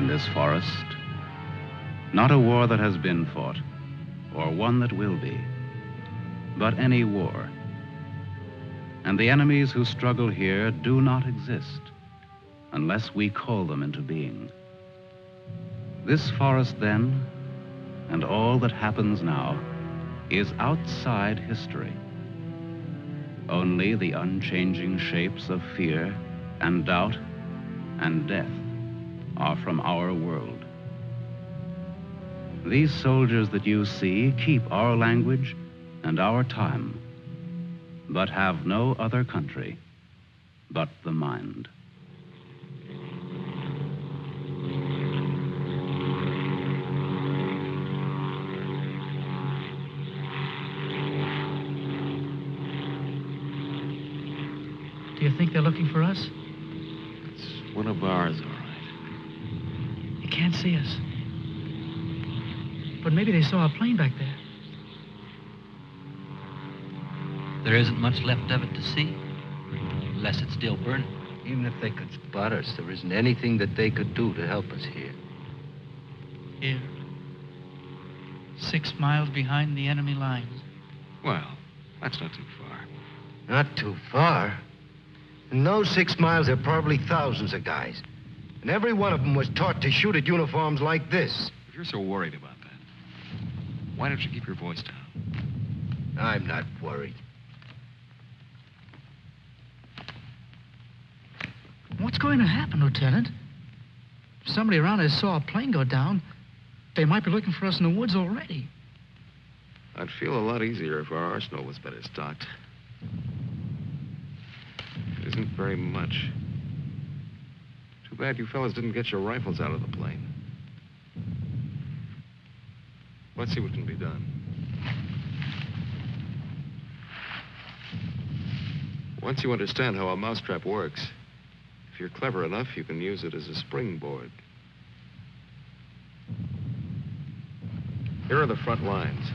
This forest, not a war that has been fought or one that will be, but any war. And the enemies who struggle here do not exist unless we call them into being. This forest then, and all that happens now, is outside history. Only the unchanging shapes of fear and doubt and death are from our world. These soldiers that you see keep our language and our time, but have no other country but the mind. Do you think they're looking for us? It's one of ours, all right. You can't see us. But maybe they saw a plane back there. There isn't much left of it to see, unless it's still burning. Even if they could spot us, there isn't anything that they could do to help us here. Here. 6 miles behind the enemy lines. Well, that's not too far. Not too far. In those 6 miles, there are probably thousands of guys. And every one of them was taught to shoot at uniforms like this. If you're so worried about that, why don't you keep your voice down? I'm not worried. What's going to happen, Lieutenant? If somebody around us saw a plane go down, they might be looking for us in the woods already. I'd feel a lot easier if our arsenal was better stocked. It isn't very much. Too bad you fellas didn't get your rifles out of the plane. Let's see what can be done. Once you understand how a mousetrap works, if you're clever enough, you can use it as a springboard. Here are the front lines.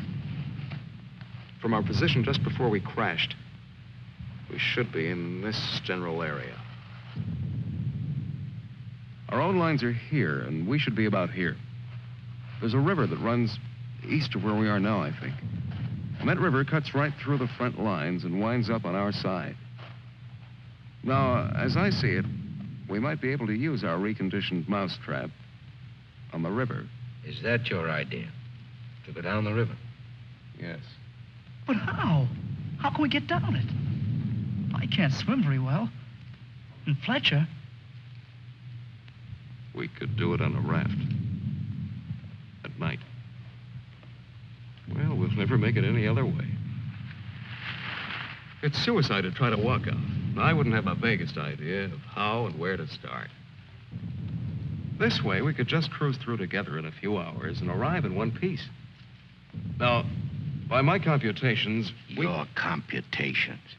From our position just before we crashed, we should be in this general area. Our own lines are here, and we should be about here. There's a river that runs east of where we are now, I think. And that river cuts right through the front lines and winds up on our side. Now, as I see it, we might be able to use our reconditioned mousetrap on the river. Is that your idea? To go down the river? Yes. But how? How can we get down it? I can't swim very well. And Fletcher... We could do it on a raft. At night. Well, we'll never make it any other way. It's suicide to try to walk out. I wouldn't have the vaguest idea of how and where to start. This way, we could just cruise through together in a few hours and arrive in one piece. Now, by my computations, Your computations?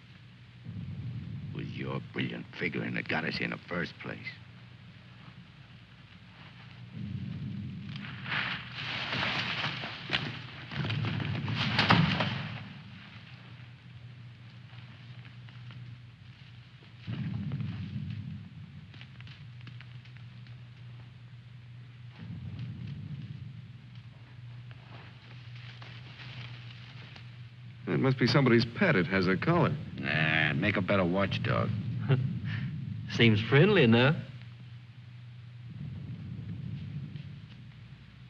It was your brilliant figuring that got us here in the first place. It must be somebody's pet. It has a collar. Nah, make a better watchdog. Seems friendly enough.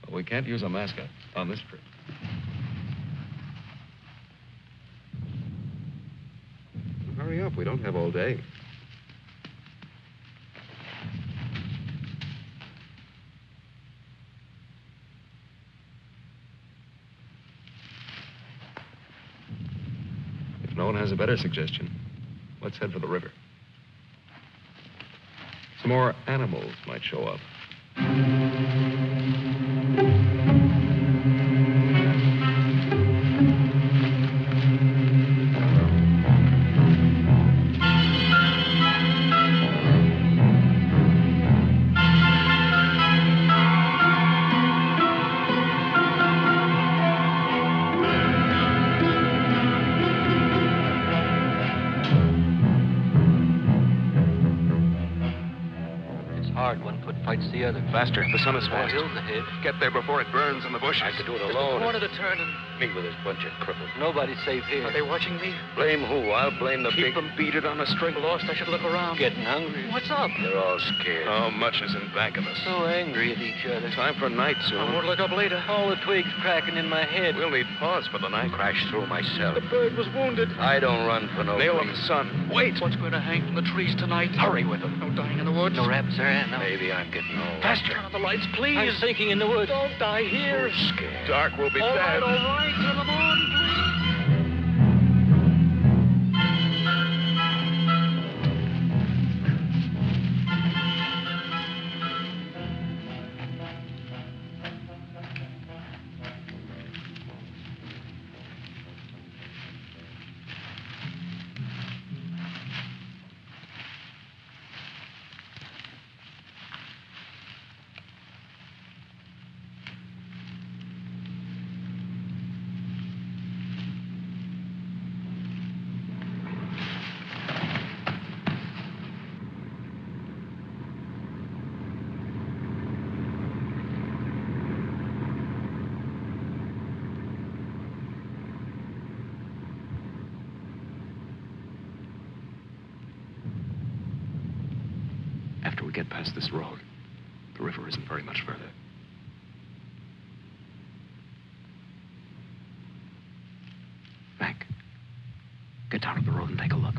But we can't use a mascot on this trip. Hurry up. We don't have all day. If no one has a better suggestion, let's head for the river. Some more animals might show up. Fights the other. Faster. The sun is fast. Hill's ahead. Get there before it burns in the bushes. I could do it Just alone. a corner to turn and... Me with this bunch of cripples. Nobody's safe here. Are they watching me? Blame who? I'll blame the Keep big... them beat it on a string. Lost, I should look around. Getting hungry. What's up? They're all scared. How much is in back of us? So angry at each other. Time for night I soon. won't look up later. All the twigs cracking in my head. We'll need pause for the night. Crashed through myself. The bird was wounded. I don't run for no Nail of reason. the sun. Wait! What's going to hang from the trees tonight? Hurry with them. No dying in the woods. No rabbits there, no. Maybe I'm getting old. Faster. Turn on the lights, please. I'm sinking in the woods. Don't die here. Scared. Dark will be All dead. right, all right. Turn them on, please. After we get past this road, the river isn't very much further. Frank, get down to the road and take a look.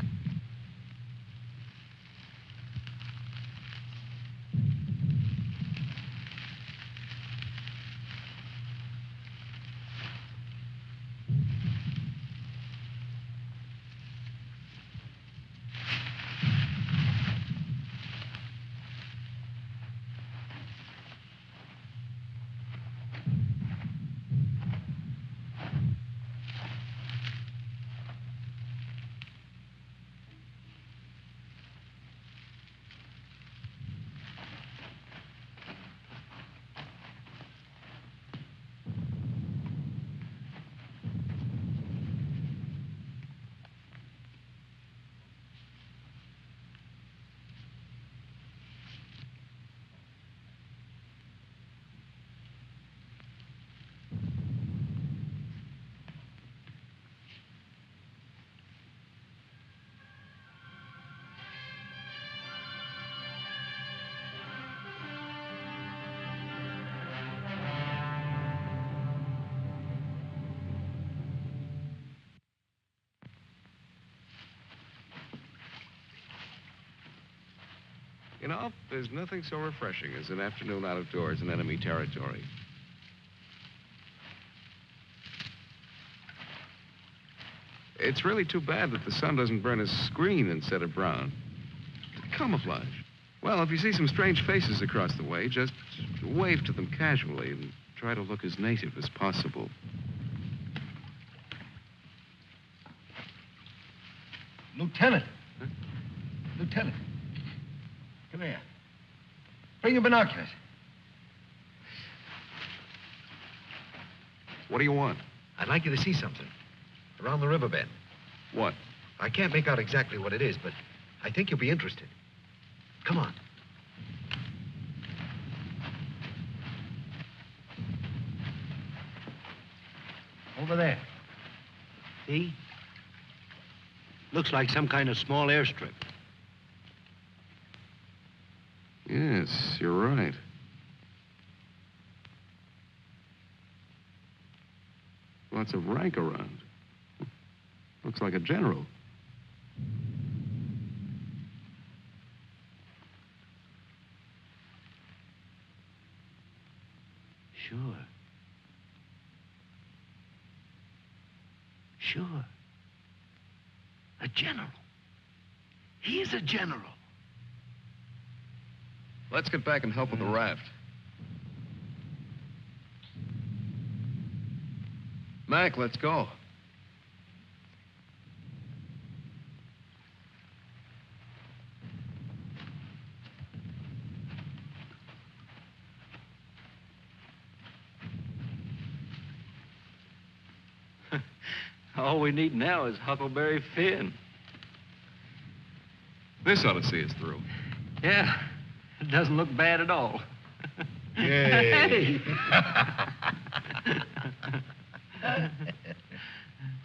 You know, there's nothing so refreshing as an afternoon out of doors in enemy territory. It's really too bad that the sun doesn't burn his screen instead of brown. Camouflage. Well, if you see some strange faces across the way, just wave to them casually and try to look as native as possible. Lieutenant. Huh? Lieutenant. Come here. Bring your binoculars. What do you want? I'd like you to see something. Around the riverbed. What? I can't make out exactly what it is, but I think you'll be interested. Come on. Over there. See? Looks like some kind of small airstrip. Yes, you're right. Lots of rank around. Looks like a general. Sure. Sure. A general. He's a general. Let's get back and help with the raft. Mac, let's go. All we need now is Huckleberry Finn. This ought to see us through. Yeah, it doesn't look bad at all. Yay.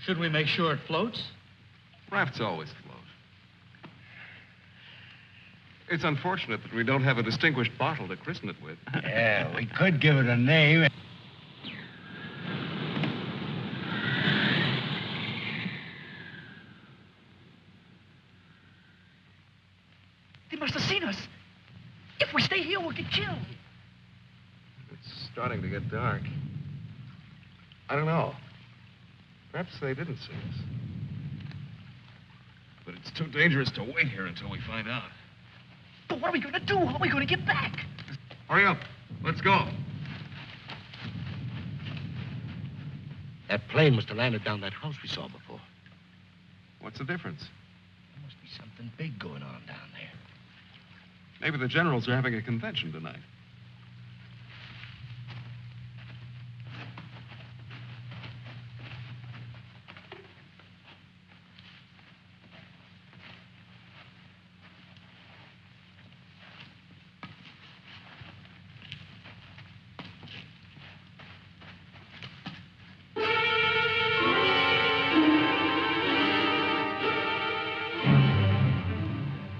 Should we make sure it floats? Rafts always float. It's unfortunate that we don't have a distinguished bottle to christen it with. Yeah, we could give it a name. They must have seen us. If we stay here, we'll get killed. It's starting to get dark. I don't know. Perhaps they didn't see us. But it's too dangerous to wait here until we find out. But what are we going to do? How are we going to get back? Hurry up. Let's go. That plane must have landed down that house we saw before. What's the difference? There must be something big going on down there. Maybe the generals are having a convention tonight.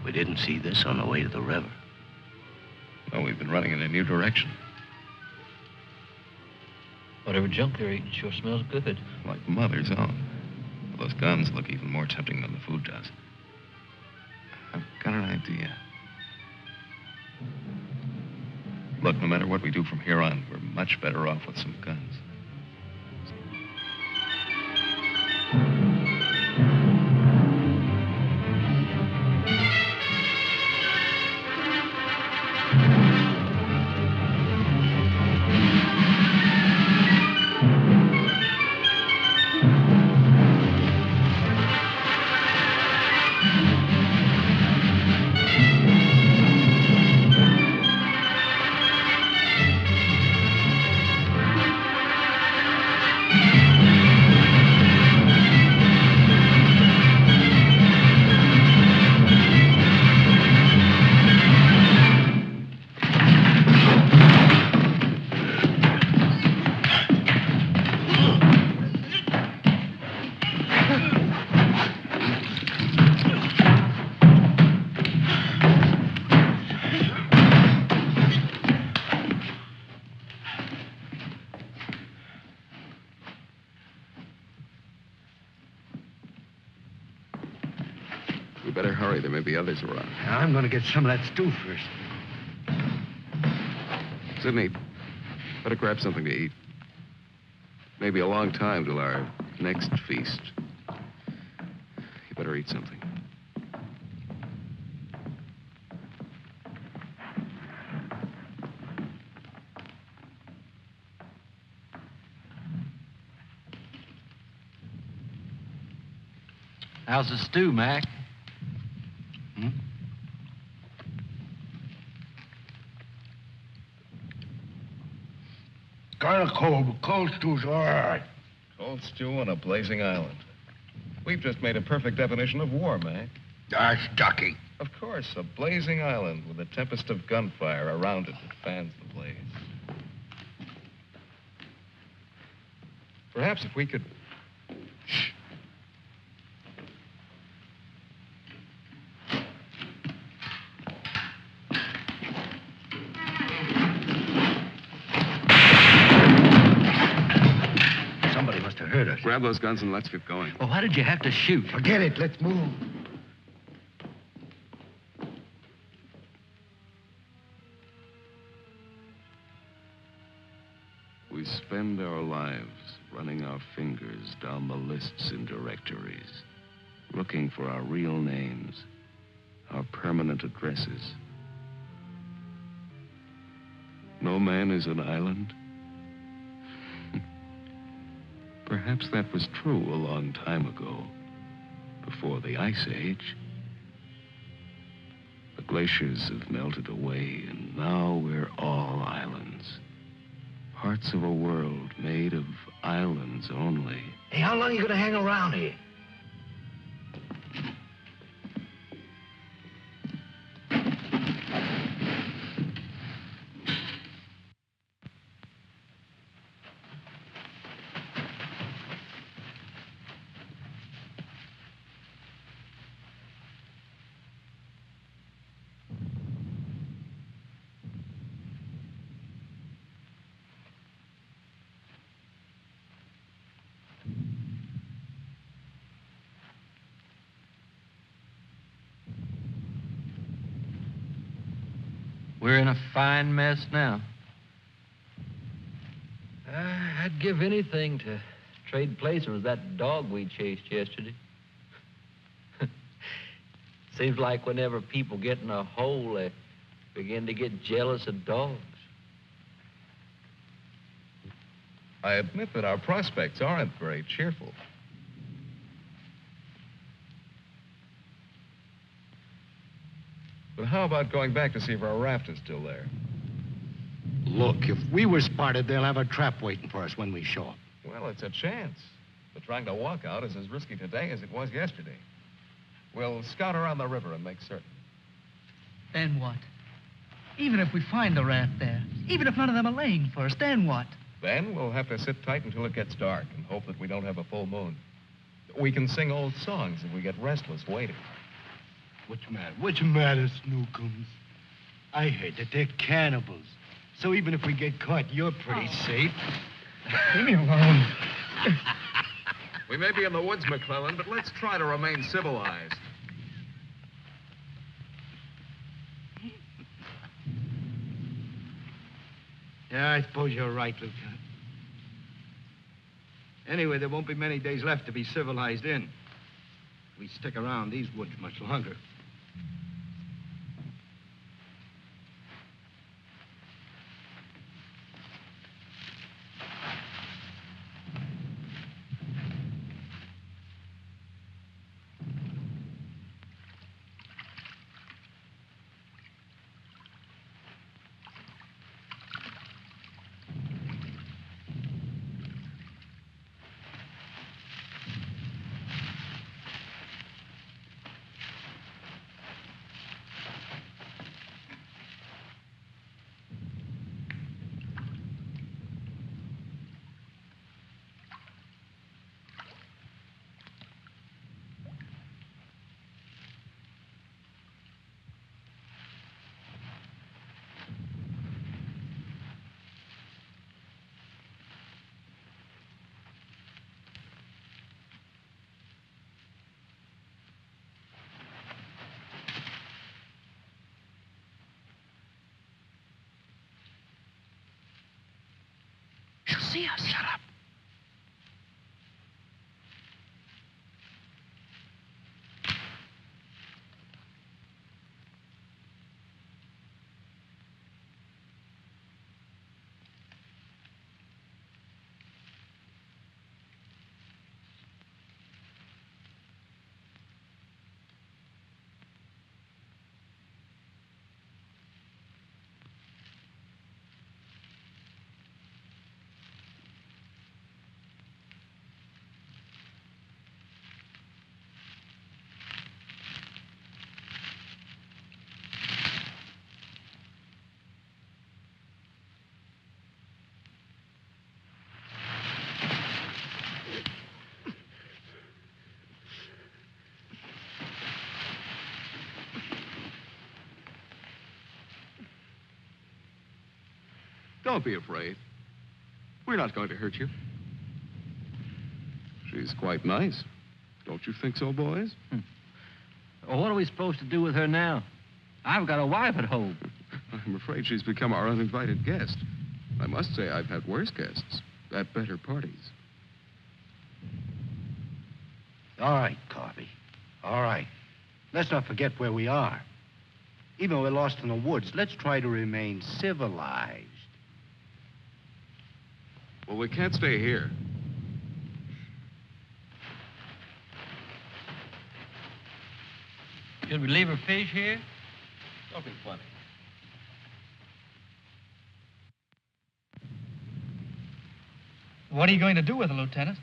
We didn't see this on the way to the river. No, we've been running in a new direction. Whatever junk they're eating sure smells good. Like Mother's own. Those guns look even more tempting than the food does. I've got an idea. Look, no matter what we do from here on, we're much better off with some guns. We better hurry. There may be others around. I'm going to get some of that stew first. Sidney, better grab something to eat. Maybe a long time till our next feast. You better eat something. How's the stew, Mac? Kind of cold, but cold stew's all right. Cold stew on a blazing island. We've just made a perfect definition of war, Mac. That's ducky. Of course, a blazing island with a tempest of gunfire around it that fans the blaze. Perhaps if we could... Shh. Somebody must have heard us. Grab those guns and let's get going. Well, why did you have to shoot? Forget it. Let's move. spend our lives running our fingers down the lists in directories, looking for our real names, our permanent addresses. No man is an island. Perhaps that was true a long time ago, before the Ice Age. The glaciers have melted away, and now we're all islands. Parts of a world made of islands only. Hey, how long are you gonna hang around here? We're in a fine mess now. I'd give anything to trade places with that dog we chased yesterday. Seems like whenever people get in a hole, they begin to get jealous of dogs. I admit that our prospects aren't very cheerful. But how about going back to see if our raft is still there? Look, if we were spotted, they'll have a trap waiting for us when we show up. Well, it's a chance. But trying to walk out is as risky today as it was yesterday. We'll scout around the river and make certain. Then what? Even if we find the raft there, even if none of them are laying for us, then what? Then we'll have to sit tight until it gets dark and hope that we don't have a full moon. We can sing old songs if we get restless waiting. What's the matter? What's the matter, Snookums? I heard that they're cannibals. So even if we get caught, you're pretty safe. Leave me alone. We may be in the woods, McClellan, but let's try to remain civilized. Yeah, I suppose you're right, Lieutenant. Anyway, there won't be many days left to be civilized in. If we stick around these woods much longer. See us. Shut up. Don't be afraid. We're not going to hurt you. She's quite nice. Don't you think so, boys? Well, what are we supposed to do with her now? I've got a wife at home. I'm afraid she's become our uninvited guest. I must say I've had worse guests. at better parties. All right, Carvey. All right. Let's not forget where we are. Even though we're lost in the woods, let's try to remain civilized. Well, we can't stay here. Should we leave her fish here? Don't be funny. What are you going to do with her, Lieutenant?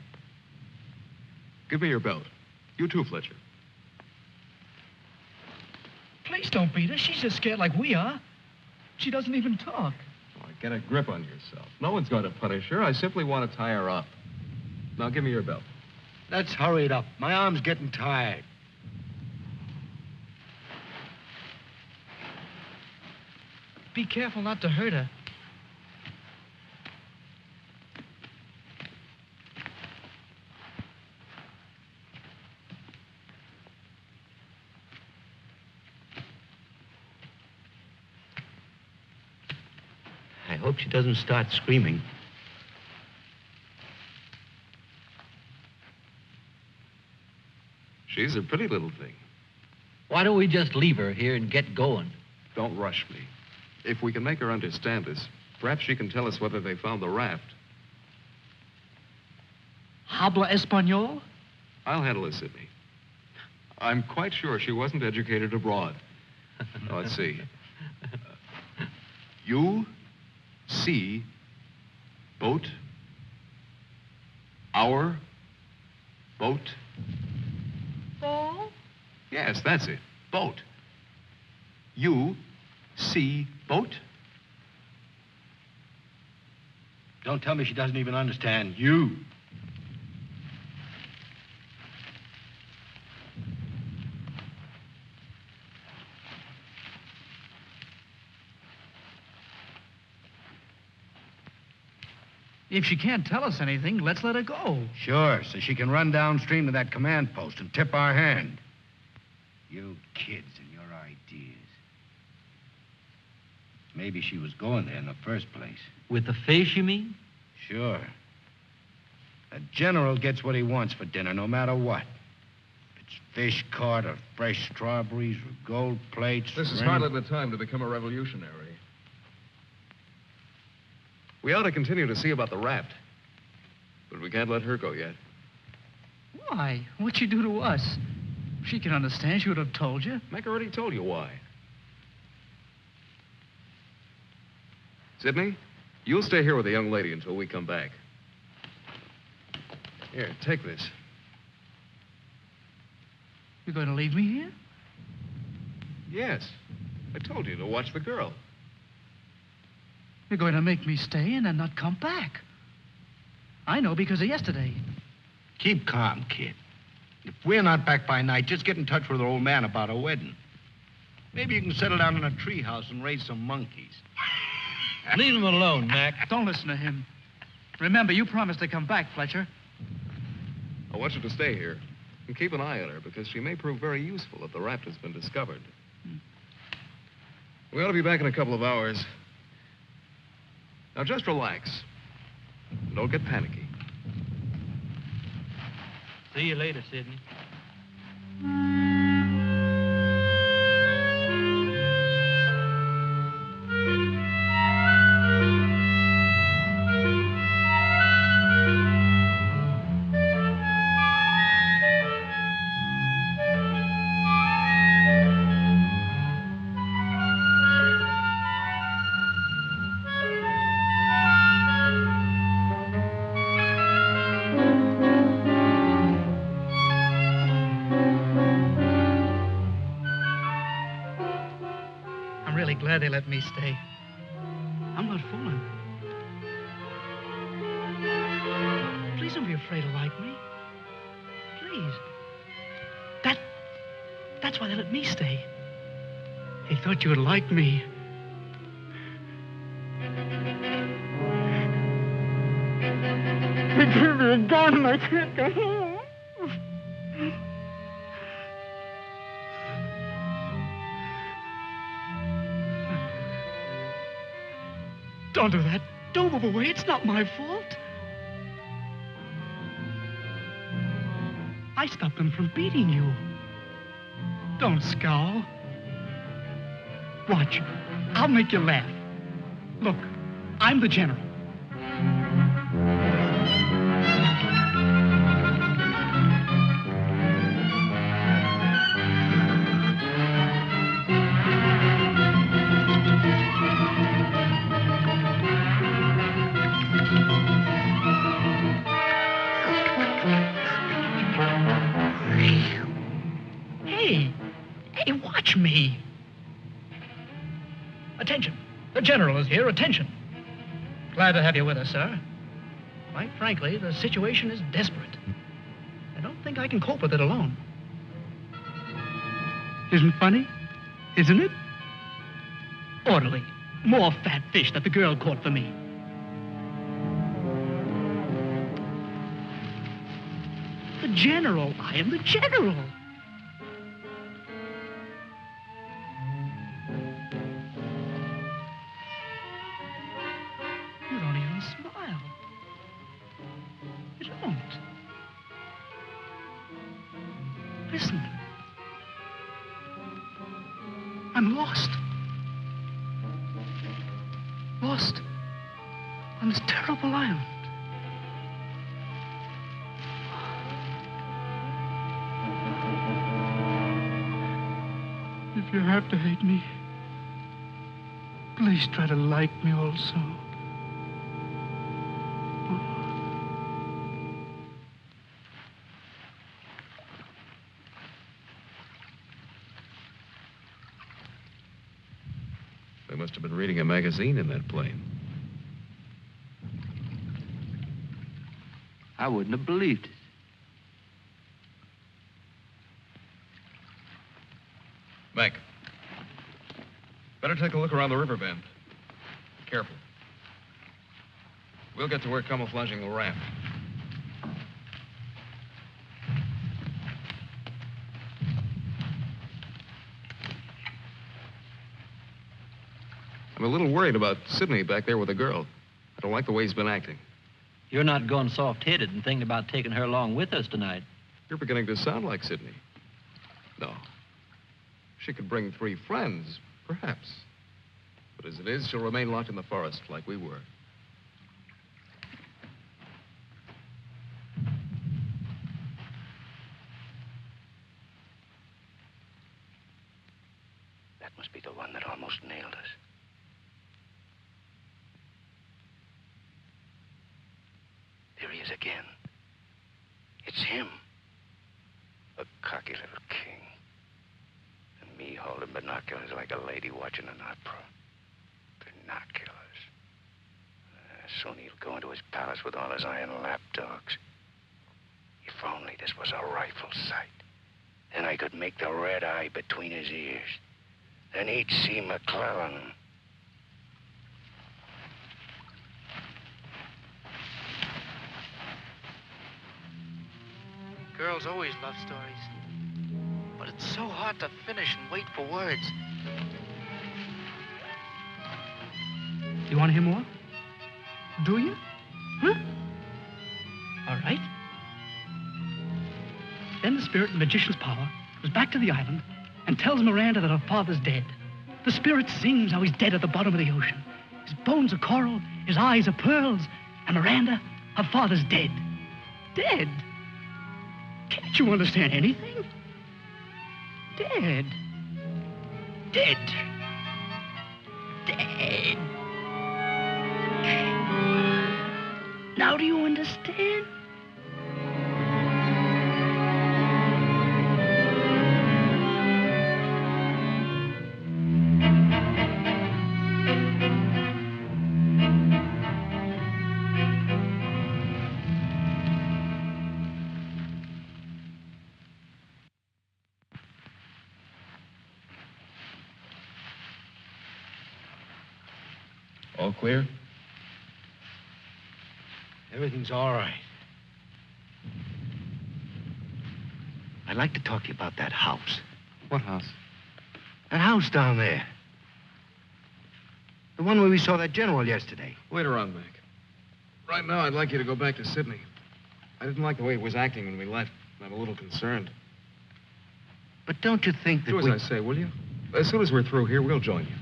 Give me your belt. You too, Fletcher. Please don't beat her. She's just scared like we are. She doesn't even talk. Oh, get a grip on yourself. No one's going to punish her. I simply want to tie her up. Now, give me your belt. Let's hurry it up. My arm's getting tired. Be careful not to hurt her. I hope she doesn't start screaming. She's a pretty little thing. Why don't we just leave her here and get going? Don't rush me. If we can make her understand this, perhaps she can tell us whether they found the raft. Habla Espanol? I'll handle it, Sidney. I'm quite sure she wasn't educated abroad. Now, let's see. You see boat, our boat. Ball? Yes, that's it. Boat. You see boat. Don't tell me she doesn't even understand you. If she can't tell us anything, let's let her go. Sure, so she can run downstream to that command post and tip our hand. You kids and your ideas. Maybe she was going there in the first place. With the fish, you mean? Sure. A general gets what he wants for dinner, no matter what. If it's fish caught or fresh strawberries or gold plates. This is or any- hardly the time to become a revolutionary. We ought to continue to see about the raft. But we can't let her go yet. Why? What'd she do to us? She can understand. She would have told you. Mac already told you why. Sidney, you'll stay here with the young lady until we come back. Here, take this. You're going to leave me here? Yes. I told you to watch the girl. You're going to make me stay and then not come back. I know because of yesterday. Keep calm, kid. If we're not back by night, just get in touch with our old man about a wedding. Maybe you can settle down in a treehouse and raise some monkeys. Leave him alone, Mac. Don't listen to him. Remember, you promised to come back, Fletcher. I want you to stay here and keep an eye on her because she may prove very useful if the raft has been discovered. We ought to be back in a couple of hours. Now, just relax. Don't get panicky. See you later, Sidney. Glad they let me stay. I'm not fooling. Please don't be afraid to like me. Please. That's why they let me stay. They thought you would like me. They gave me a gun and I can't go home. Don't do that. Don't move away. It's not my fault. I stopped them from beating you. Don't scowl. Watch. I'll make you laugh. Look, I'm the general. Hey, watch me. Attention. The general is here. Attention. Glad to have you with us, sir. Quite frankly, the situation is desperate. I don't think I can cope with it alone. Isn't funny? Isn't it? Orderly. More fat fish that the girl caught for me. The general. I am the general. You don't even smile. You don't. Listen. I'm lost. Lost on this terrible island. If you have to hate me, please try to like me also. They must have been reading a magazine in that plane. I wouldn't have believed it. Mac, better take a look around the river bend. Careful. We'll get to work camouflaging the raft. I'm a little worried about Sidney back there with the girl. I don't like the way he's been acting. You're not going soft-headed and thinking about taking her along with us tonight. You're beginning to sound like Sidney. No. She could bring 3 friends, perhaps. But as it is, she'll remain locked in the forest like we were. That must be the one that almost nailed us. There he is again. It's him. A cocky little king. And me holding binoculars like a lady watching an opera. Binoculars. Soon he'll go into his palace with all his iron lapdogs. If only this was a rifle sight. Then I could make the red eye between his ears. Then he'd see McClellan. Girls always love stories. But it's so hard to finish and wait for words. You want to hear more? Do you? Huh? All right. Then the spirit in magician's power goes back to the island and tells Miranda that her father's dead. The spirit sings how he's dead at the bottom of the ocean. His bones are coral, his eyes are pearls, and Miranda, her father's dead. Dead? Can't you understand anything? Dead. Dead. Dead. Now do you understand? All clear? Everything's all right. I'd like to talk to you about that house. What house? That house down there. The one where we saw that general yesterday. Later on, Mac. Right now, I'd like you to go back to Sydney. I didn't like the way he was acting when we left. I'm a little concerned. But don't you think that Do as I say, will you? As soon as we're through here, we'll join you.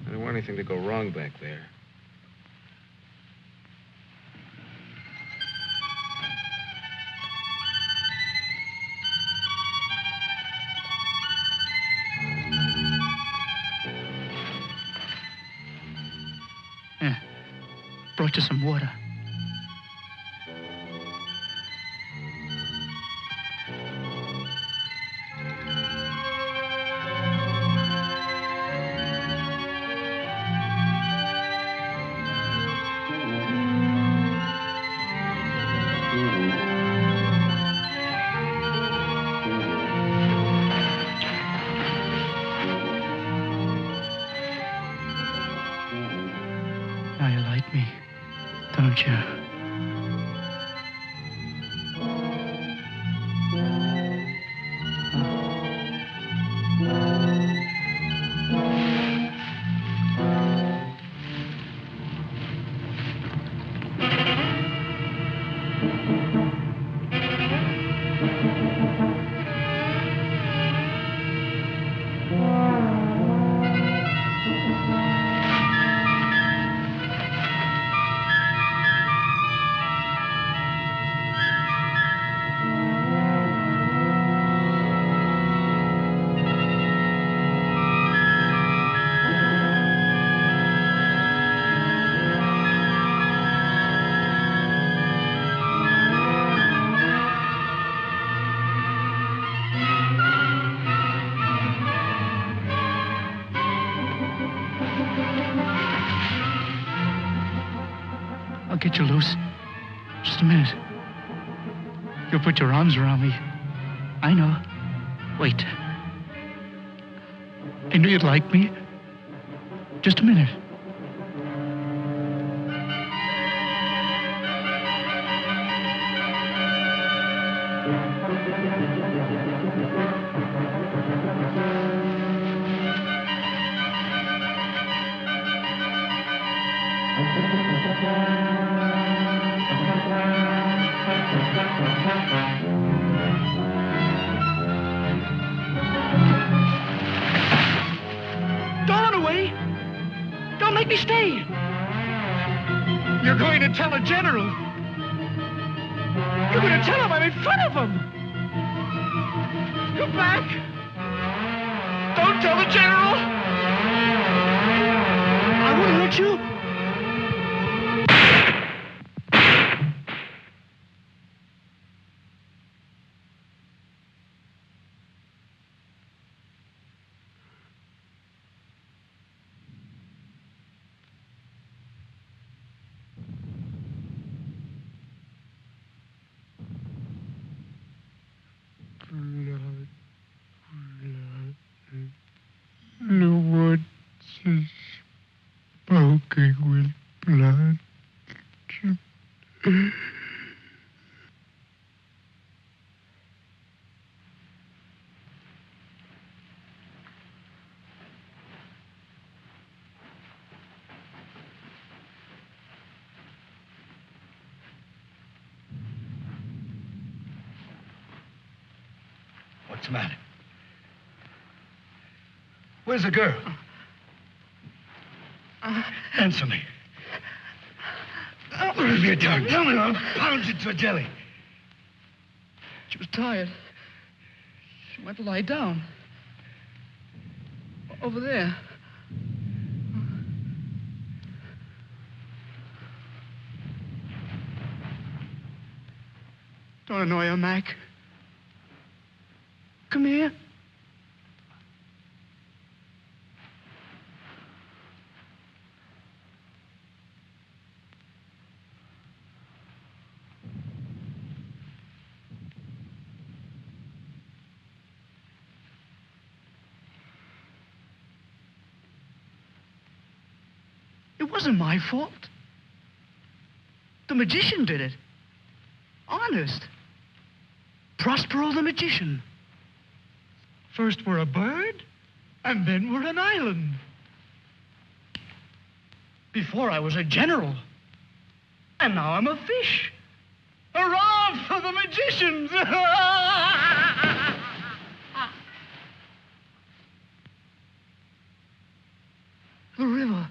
I don't want anything to go wrong back there. Yeah. Brought you some water. Now you like me, don't you? I'll get you loose. Just a minute. You'll put your arms around me. I know. Wait. I knew you'd like me. Just a minute. Don't run away. Don't make me stay. You're going to tell a general. You're going to tell him I'm in front of him. Come back. Don't tell the general. I wouldn't let you. The woods is smoking with blood. What's the matter? Where's the girl? Answer me. Where's your tongue? Tell me, I'll pound you to a jelly. She was tired. She went to lie down. Over there. Don't annoy her, Mac. Come here. It wasn't my fault. The magician did it. Honest. Prospero the magician. First we're a bird, and then we're an island. Before I was a general, and now I'm a fish. Hurrah for the magicians! The river.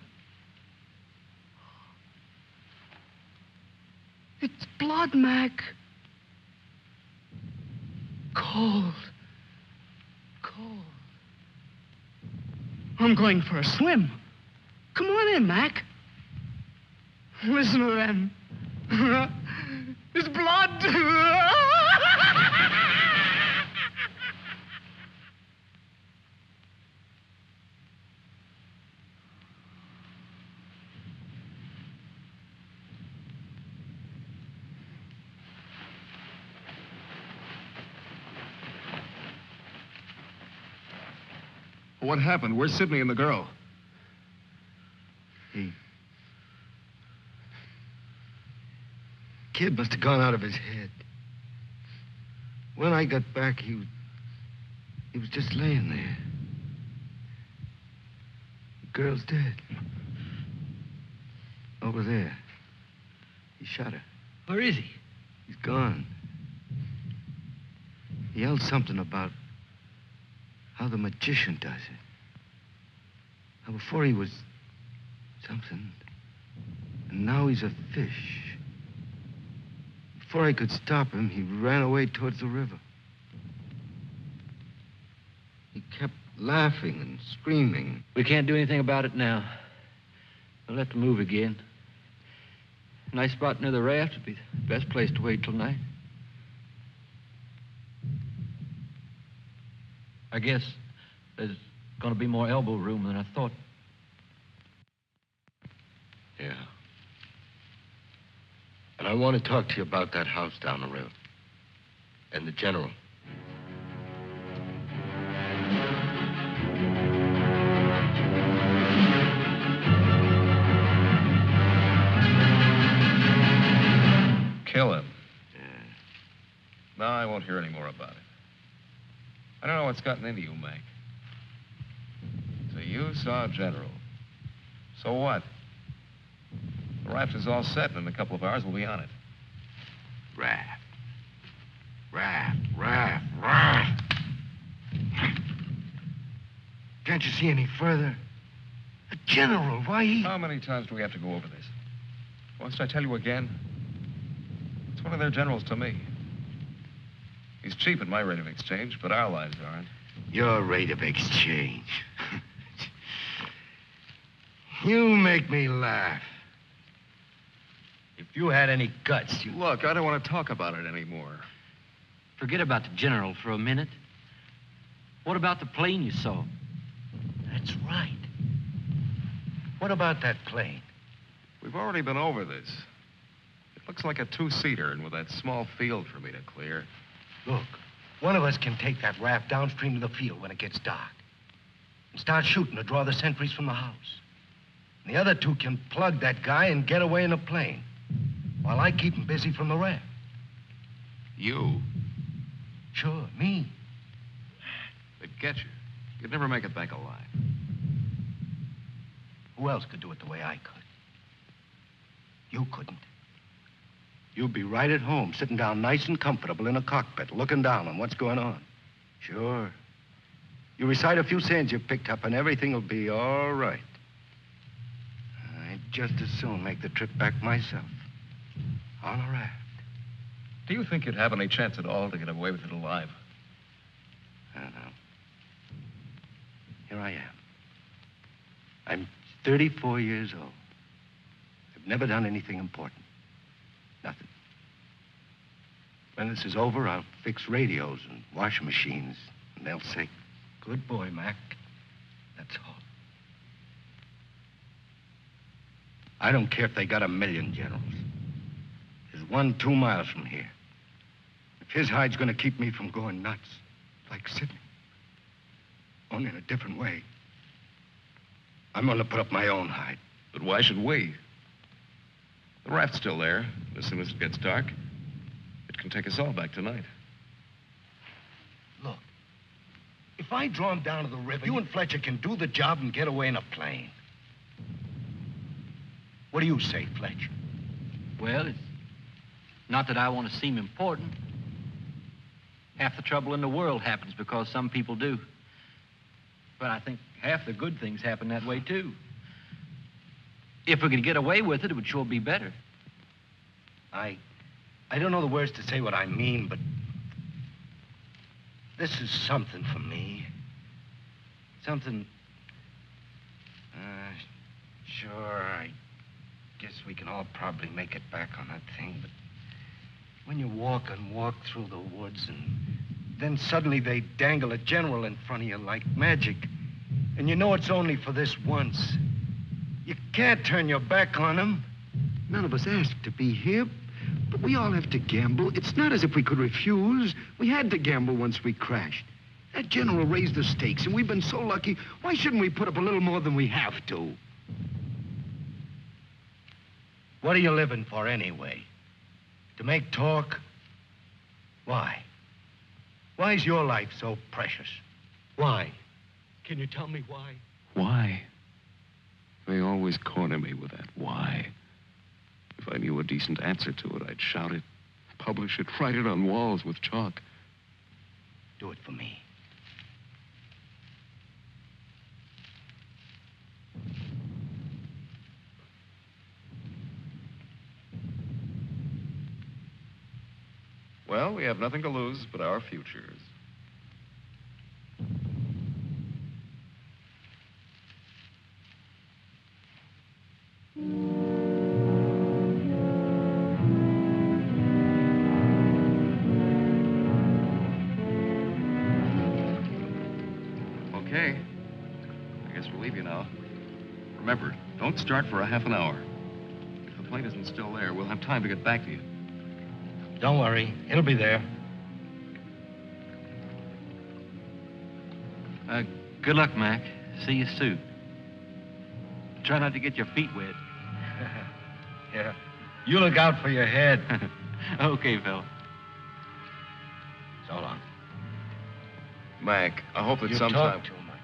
It's blood, Mac. Cold. Cold. I'm going for a swim. Come on in, Mac. Listen to them. It's blood. What happened? Where's Sidney and the girl? Kid must have gone out of his head. When I got back, he was just laying there. The girl's dead. Over there. He shot her. Where is he? He's gone. He yelled something about how the magician does it. How before he was something, and now he's a fish. Before I could stop him, he ran away towards the river. He kept laughing and screaming. We can't do anything about it now. We'll have to move again. A nice spot near the raft would be the best place to wait till night. I guess there's going to be more elbow room than I thought. Yeah. And I want to talk to you about that house down the river. And the general. Kill him. Yeah. No, I won't hear any more about it. I don't know what's gotten into you, Mac. So you saw General. So what? The raft is all set, and in a couple of hours we'll be on it. Raft. Raft. Can't you see any further? The general, why he... How many times do we have to go over this? Must I tell you again? It's one of their generals to me. He's cheap at my rate of exchange, but our lives aren't. Your rate of exchange. You make me laugh. If you had any guts, you... Look, I don't want to talk about it anymore. Forget about the general for a minute. What about the plane you saw? That's right. What about that plane? We've already been over this. It looks like a two-seater, and with that small field for me to clear. Look, one of us can take that raft downstream to the field when it gets dark and start shooting to draw the sentries from the house. And the other two can plug that guy and get away in a plane while I keep him busy from the raft. You? Sure, me. They'd get you. You'd never make it back alive. Who else could do it the way I could? You couldn't. You'd be right at home, sitting down nice and comfortable in a cockpit, looking down on what's going on. Sure. You recite a few sayings you've picked up, and everything will be all right. I'd just as soon make the trip back myself. On a raft. Do you think you'd have any chance at all to get away with it alive? I don't know. Here I am. I'm 34 years old. I've never done anything important. Nothing. When this is over, I'll fix radios and washing machines, and they'll say, "Good boy, Mac." That's all. I don't care if they got 1,000,000 generals. There's one 2 miles from here. If his hide's gonna keep me from going nuts, like Sidney, only in a different way, I'm gonna put up my own hide. But why should we? The raft's still there. As soon as it gets dark, it can take us all back tonight. Look, if I draw him down to the river, you and Fletcher can do the job and get away in a plane. What do you say, Fletcher? Well, it's Not that I want to seem important. Half the trouble in the world happens because some people do. But I think half the good things happen that way, too. If we could get away with it, it would sure be better. I don't know the words to say what I mean, but this is something for me. Something... Sure, I guess we can all probably make it back on that thing, but when you walk and walk through the woods and then suddenly they dangle a general in front of you like magic, and you know it's only for this once, you can't turn your back on him. None of us asked to be here, but we all have to gamble. It's not as if we could refuse. We had to gamble once we crashed. That general raised the stakes, and we've been so lucky. Why shouldn't we put up a little more than we have to? What are you living for anyway? To make talk? Why? Why is your life so precious? Why? Can you tell me why? Why? They always corner me with that why. If I knew a decent answer to it, I'd shout it, publish it, write it on walls with chalk. Do it for me. Well, we have nothing to lose but our futures. Okay. I guess we'll leave you now. Remember, don't start for a half an hour. If the plane isn't still there, we'll have time to get back to you. Don't worry, it'll be there. Good luck, Mac. See you soon. Try not to get your feet wet. Yeah. You look out for your head. Okay, fella. So long. Mac, I hope that You sometime... talk too much.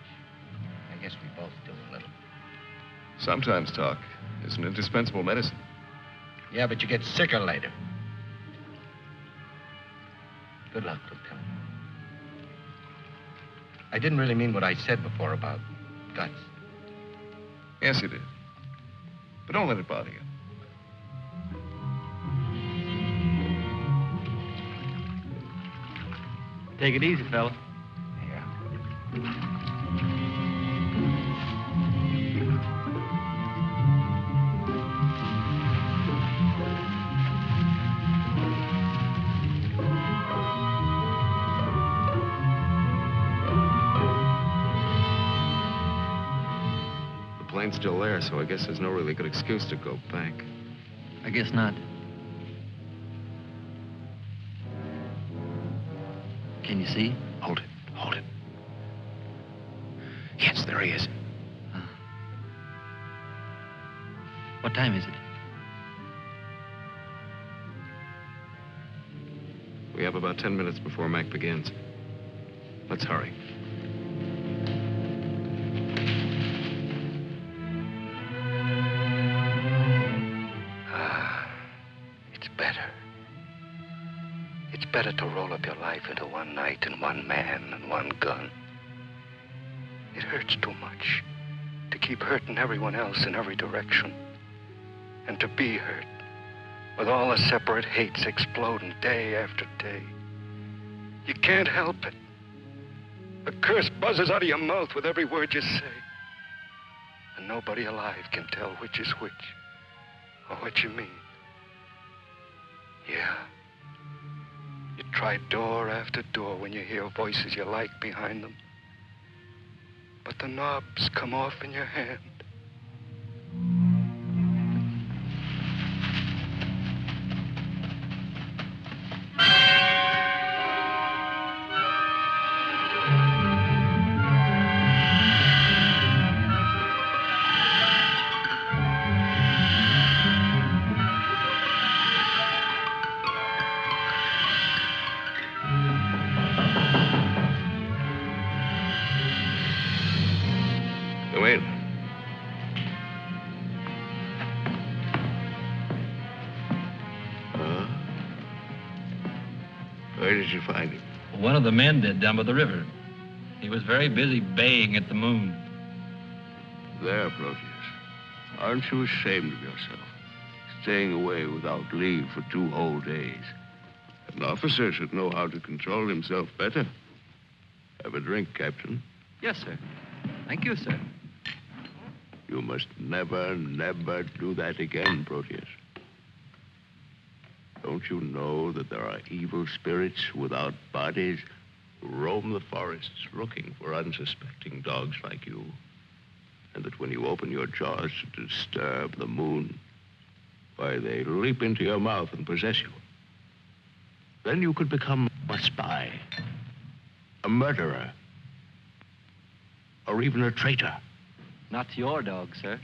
I guess we both do a little. Sometimes talk is an indispensable medicine. Yeah, but you get sicker later. Good luck, Lieutenant. I didn't really mean what I said before about guts. Yes, you did. But don't let it bother you. Take it easy, fella. Yeah. The plane's still there, so I guess there's no really good excuse to go back. I guess not. Can you see? Hold it. Hold it. Yes, there he is. What time is it? We have about 10 minutes before Mac begins. Let's hurry. It's better. It's better to roll up your life into one night and one man and one gun. It hurts too much to keep hurting everyone else in every direction. And to be hurt with all the separate hates exploding day after day. You can't help it. A curse buzzes out of your mouth with every word you say. And nobody alive can tell which is which or what you mean. Yeah. You try door after door when you hear voices you like behind them. But the knobs come off in your hand. Wait. did you find him? One of the men did down by the river. He was very busy baying at the moon. There, Proteus. Aren't you ashamed of yourself? Staying away without leave for 2 whole days. An officer should know how to control himself better. Have a drink, Captain. Yes, sir. Thank you, sir. You must never, never do that again, Proteus. Don't you know that there are evil spirits without bodies who roam the forests looking for unsuspecting dogs like you? And that when you open your jaws to disturb the moon, why, they leap into your mouth and possess you. Then you could become a spy, a murderer, or even a traitor. Not to your dog, sir.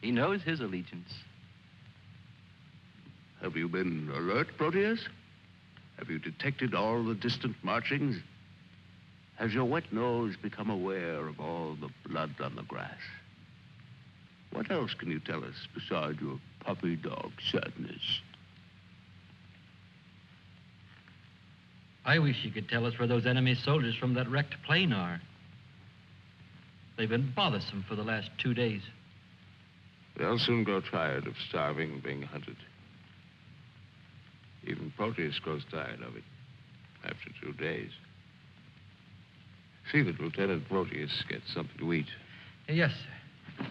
He knows his allegiance. Have you been alert, Proteus? Have you detected all the distant marchings? Has your wet nose become aware of all the blood on the grass? What else can you tell us besides your puppy dog sadness? I wish you could tell us where those enemy soldiers from that wrecked plane are. They've been bothersome for the last 2 days. They'll soon grow tired of starving and being hunted. Even Proteus grows tired of it after 2 days. See that Lieutenant Proteus gets something to eat. Yes, sir.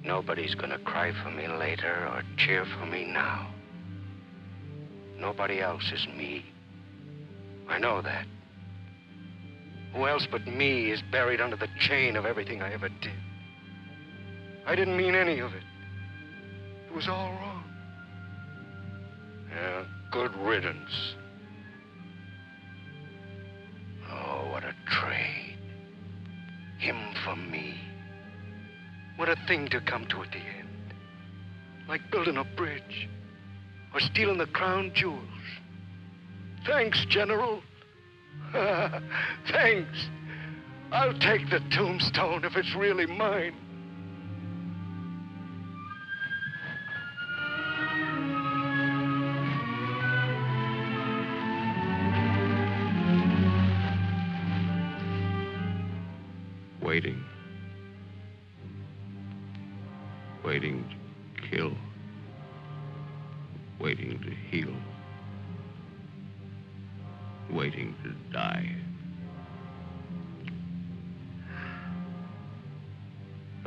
Nobody's gonna cry for me later or cheer for me now. Nobody else is me. I know that. Who else but me is buried under the chain of everything I ever did? I didn't mean any of it. It was all wrong. Yeah, good riddance. Oh, what a trade. Him for me. What a thing to come to at the end. Like building a bridge or stealing the crown jewels. Thanks, General. Thanks. I'll take the tombstone if it's really mine. Waiting. Waiting to kill. Waiting to heal. Waiting to die.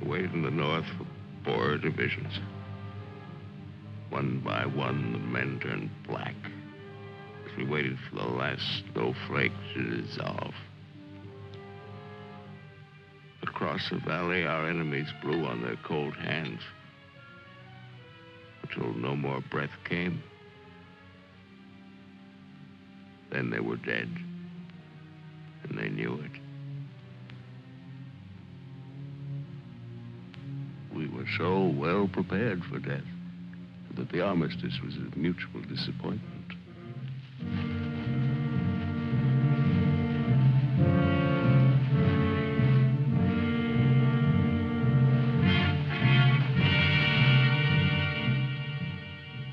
I waited in the north for 4 divisions. One by one, the men turned black as we waited for the last snowflake to dissolve. Across the valley, our enemies blew on their cold hands until no more breath came. Then they were dead, and they knew it. We were so well prepared for death that the armistice was a mutual disappointment.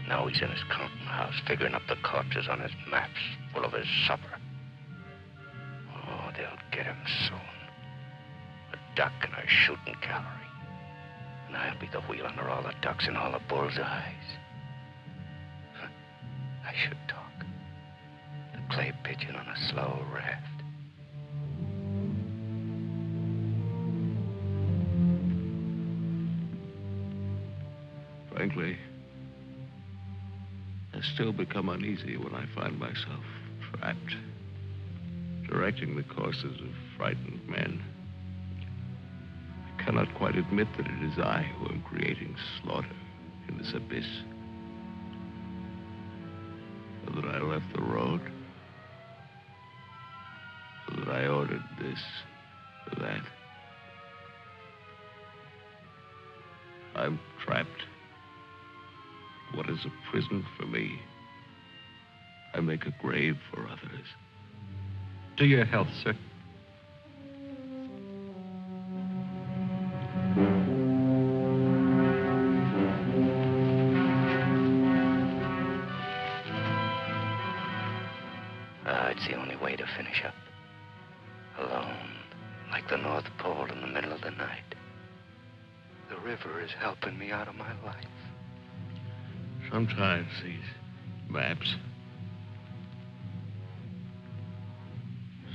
Now he's in his counting house, figuring up the corpses on his maps, full of his supper. Oh, they'll get him soon. A duck in a shooting gallery. And I'll be the wheel under all the ducks and all the bull's eyes. I should talk. The clay pigeon on a slow raft. Frankly, I still become uneasy when I find myself trapped, directing the courses of frightened men. I cannot quite admit that it is I who am creating slaughter in this abyss. Or that I left the road. Or that I ordered this or that. I'm trapped. What is a prison for me? I make a grave for others. To your health, sir. That's the only way to finish up. Alone, like the North Pole in the middle of the night. The river is helping me out of my life. Sometimes these maps.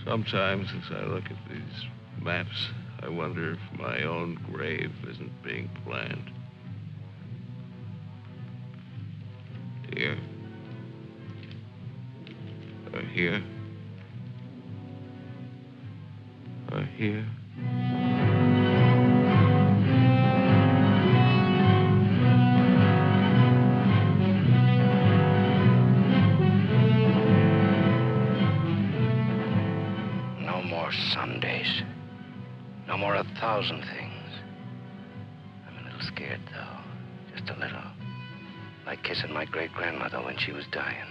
Sometimes as I look at these maps, I wonder if my own grave isn't being planned. Here. Or here. Or here. No more Sundays. No more 1,000 things. I'm a little scared, though. Just a little. Like kissing my great-grandmother when she was dying.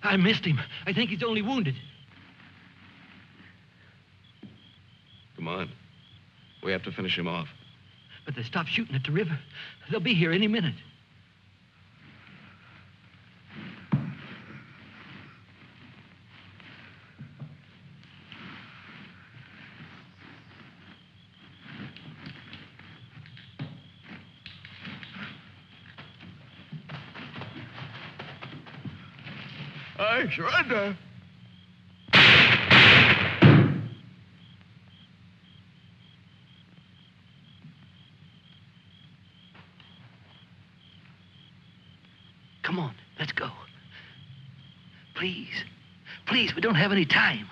I missed him. I think he's only wounded. Come on. We have to finish him off. But they stopped shooting at the river. They'll be here any minute. I surrender. Come on, let's go. Please. Please, we don't have any time.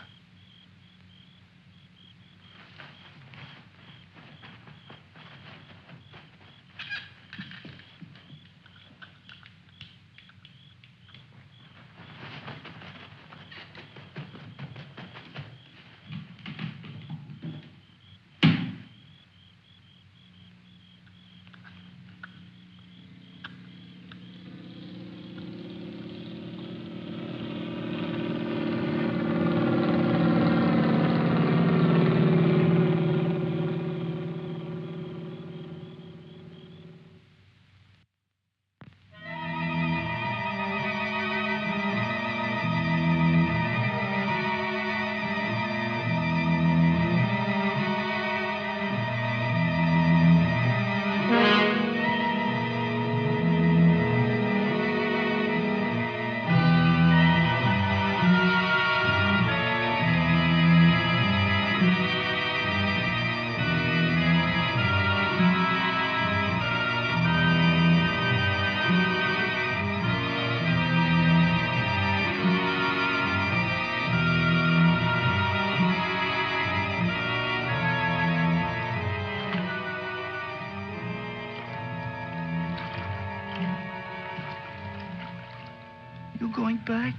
You going back?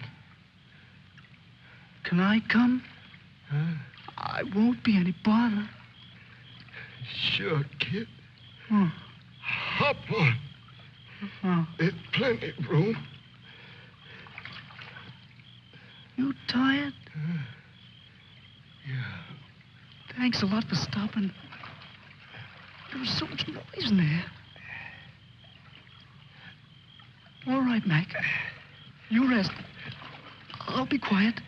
Can I come? Huh? I won't be any bother. Sure, kid. Oh. Hop on. Oh. There's plenty of room. You tired? Yeah. Thanks a lot for stopping. There was so much noise in there. All right, Mac. You rest. I'll be quiet.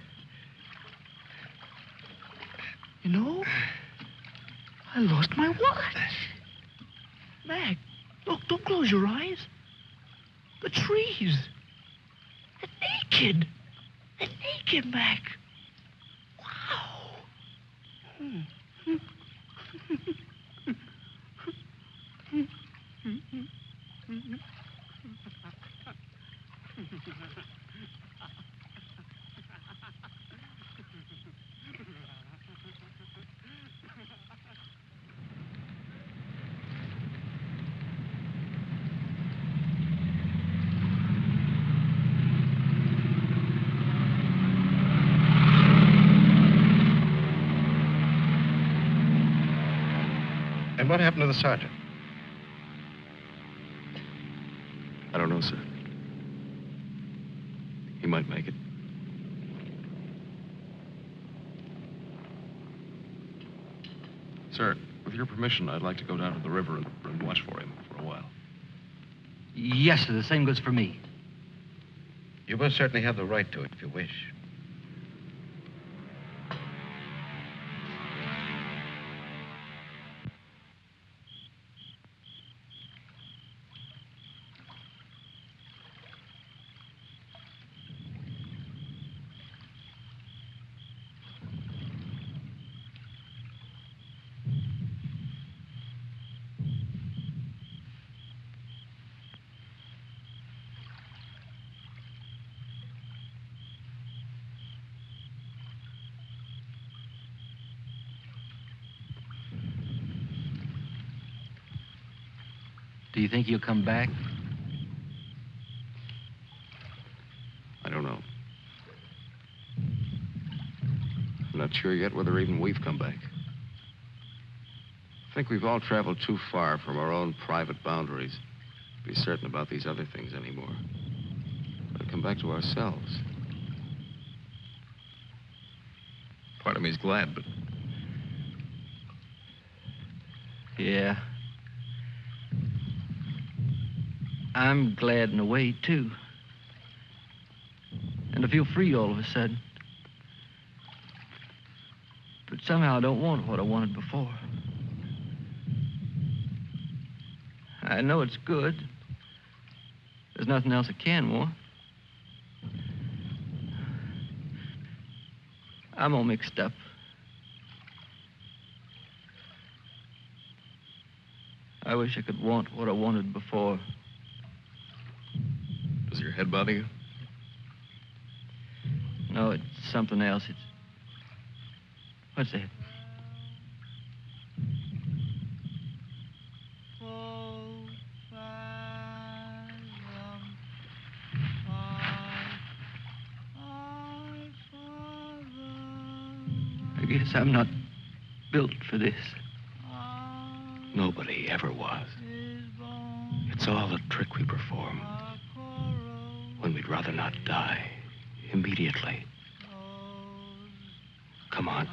You know, I lost my watch. Mac, look, don't close your eyes. The trees. They're naked. They're naked, Mac. Wow. And what happened to the sergeant? I don't know, sir. He might make it. Sir, with your permission, I'd like to go down to the river and watch for him for a while. Yes, sir. The same goes for me. You most certainly have the right to it if you wish. Do you think he'll come back? I don't know. I'm not sure yet whether even we've come back. I think we've all traveled too far from our own private boundaries to be certain about these other things anymore. We'll come back to ourselves. Part of me's glad, but... Yeah. I'm glad in a way, too. And I feel free all of a sudden. But somehow I don't want what I wanted before. I know it's good. There's nothing else I can want. I'm all mixed up. I wish I could want what I wanted before. Does your head bother you? No, it's something else. It's... What's that? I guess I'm not built for this. Nobody ever was. It's all a trick we perform when we'd rather not die immediately. Come on.